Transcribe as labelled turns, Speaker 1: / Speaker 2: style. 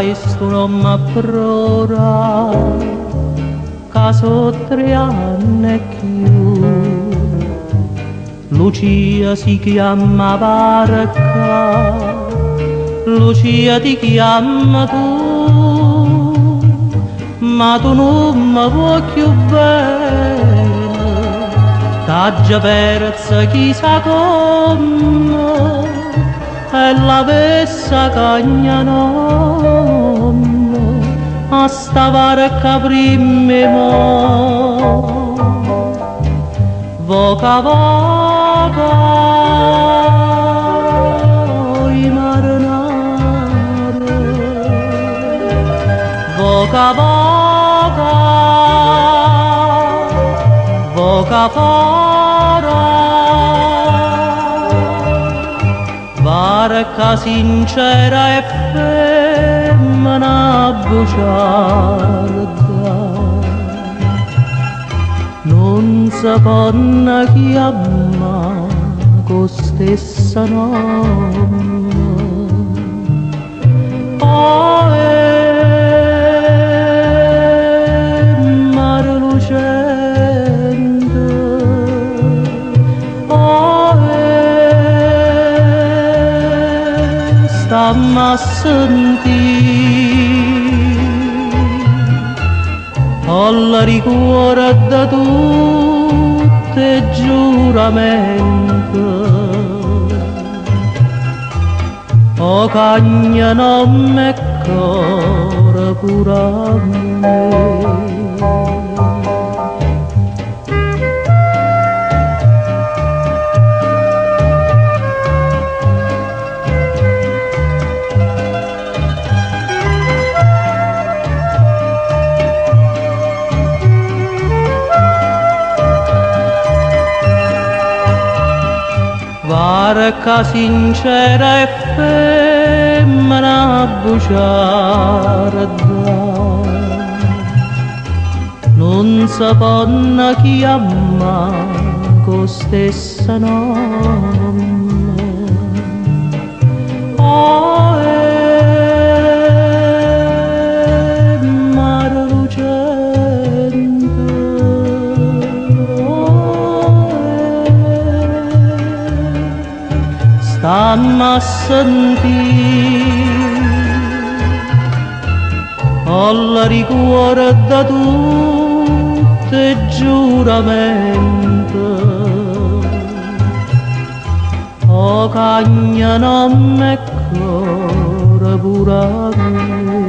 Speaker 1: questo non m'approra, caso 3 anni più. Lucia si chiama barca, Lucia ti chiama tu, ma tu non mi vuoi più bene, t'ha già persa chissà come, e la vessa cagna nonna, a sta barca prima mo, voca voca, i marinare, voca voca, voca fora, barca sincera e femmina bugiarda, non si può chiamare con stessa nome. Oh, mare lucente, oh, stammi a sentire, ho la ricuore da tutte giuramento, o cagna non me core pure a me. Barca sincera e femmina bugiarda, non si può chiamare con stessa nome. Oh, mare lucente, stammi a sentire, ho la ricuore da tutte giuramento, o cagna non me core pure a me.